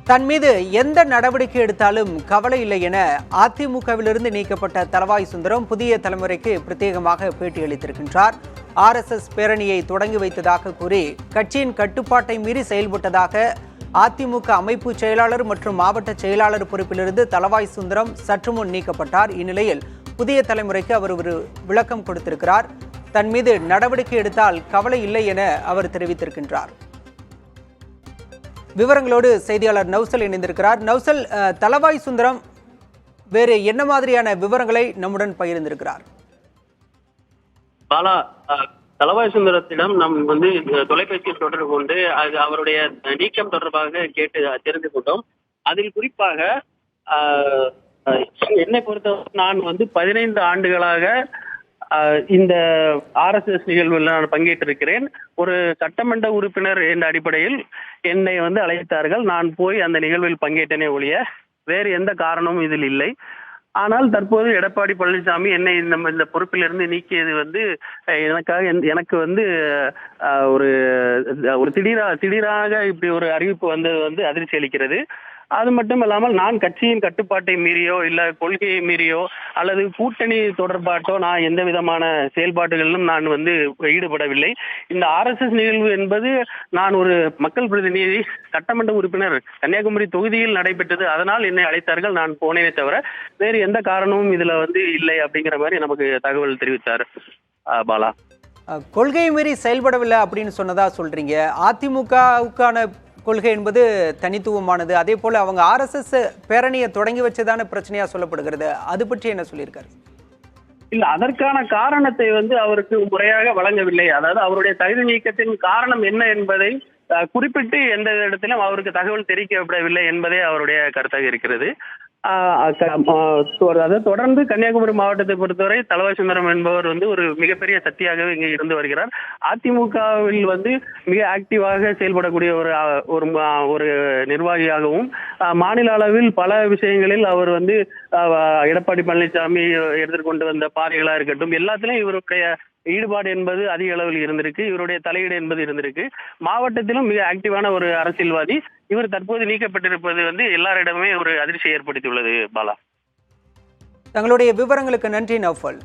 தன் மீது எந்த நடவடிக்கை எடுத்தாலும் கவலை இல்லை என அதிமுகவிலிருந்து நீக்கப்பட்ட தளவாய் சுந்தரம் புதிய தலைமுறைக்கு பிரத்யேகமாக பேட்டியளித்திருக்கின்றார். RSS பேரணியை தொடங்கி வைத்ததாக கூறி கட்சியின் கட்டுப்பாட்டை மீறி செயல்பட்டதாக அதிமுக அமைப்பு செயலாளர் மற்றும் மாவட்ட செயலாளர் பொறுப்பிலிருந்து தளவாய் சுந்தரம் சற்று முன் நீக்கப்பட்டார். இந்நிலையில் புதிய தலைமுறைக்கு அவர் ஒரு விளக்கம் கொடுத்திருக்கிறார். தன் மீது நடவடிக்கை எடுத்தால் கவலை இல்லை என அவர் தெரிவித்திருக்கின்றார். விவரங்களோடு செய்தியாளர் நௌசல் இணைந்திருக்கிறார். நௌசல், தளவாய் சுந்தரம் வேறு என்ன மாதிரியான விவரங்களை நம்முடன் பகிர்ந்திருக்கிறார்? பாலா, தளவாய் சுந்தரத்திடம் நாம் தொலைபேசியில் தொடர்பு கொண்டு அவருடைய நீக்கம் தொடர்பாக கேட்டு தெரிந்து கொண்டோம். அதில் குறிப்பாக என்னை பொறுத்தவரை நான் 15 ஆண்டுகளாக இந்த RSS நிகழ்வில் நான் பங்கேற்றிருக்கிறேன். ஒரு சட்டமன்ற உறுப்பினர் என்ற அடிப்படையில் என்னை அழைத்தார்கள். நான் போய் அந்த நிகழ்வில் பங்கேற்றனே ஒழிய வேறு எந்த காரணமும் இதில் இல்லை. ஆனால் தற்போது எடப்பாடி பழனிசாமி என்னை இந்த பொறுப்பிலிருந்து நீக்கியது எனக்கு ஒரு திடீராக இப்படி ஒரு அறிவிப்பு வந்தது அதிர்ச்சி அளிக்கிறது. அது மட்டும் இல்லாமல் நான் கட்சியின் கட்டுப்பாட்டை மீறியோ இல்ல கொள்கையை மீறியோ அல்லது கூட்டணி தொடர்பாட்டோ நான் எந்த விதமான செயல்பாடுகளிலும் நான் ஈடுபடவில்லை. இந்த RSS நிகழ்வு என்பது நான் ஒரு மக்கள் பிரதிநிதி, சட்டமன்ற உறுப்பினர், கன்னியாகுமரி தொகுதியில் நடைபெற்றது. அதனால் என்னை அழைத்தார்கள், நான் போனேனே தவிர வேறு எந்த காரணமும் இதுல இல்லை அப்படிங்கிற மாதிரி நமக்கு தகவல் தெரிவித்தார். பாலா, கொள்கையை மீறி செயல்படவில்லை அப்படின்னு சொன்னதா சொல்றீங்க. அதிமுகவுக்கான கொள்கை என்பது தனித்துவமானது. அதே போல அவங்க RSS பேரணியை தொடங்கி வச்சதான பிரச்சனையா சொல்லப்படுகிறது. அது பற்றி என்ன சொல்லியிருக்காரு? இல்ல, அதற்கான காரணத்தை அவருக்கு முறையாக வழங்கவில்லை. அதாவது அவருடைய தகுதி நீக்கத்தின் காரணம் என்ன என்பதை குறிப்பிட்டு எந்த இடத்திலும் அவருக்கு தகவல் தெரிவிக்கப்படவில்லை என்பதே அவருடைய கருத்தாக இருக்கிறது. அதை தொடர்ந்து கன்னியாகுமரி மாவட்டத்தை பொறுத்தவரை தளவாய் சுந்தரம் என்பவர் ஒரு மிகப்பெரிய சக்தியாகவே இங்கே இருந்து வருகிறார். அதிமுகவில் மிக ஆக்டிவாக செயல்படக்கூடிய ஒரு நிர்வாகியாகவும் மாநில அளவில் பல விஷயங்களில் அவர் எடப்பாடி பழனிசாமி எடுத்துக்கொண்டு வந்த பாதைகளா இருக்கட்டும், எல்லாத்திலும் இவருடைய ஈடுபாடு என்பது அதிக அளவில் இருந்திருக்கு. இவருடைய தலையீடு என்பது இருந்திருக்கு. மாவட்டத்திலும் மிக ஆக்டிவான ஒரு அரசியல்வாதி. இவர் தற்போது நீக்கப்பட்டிருப்பது எல்லாரிடமே ஒரு அதிர்ச்சியை ஏற்படுத்தியுள்ளது. பாலா, தங்களுடைய விவரங்களுக்கு நன்றி நௌஃபல்.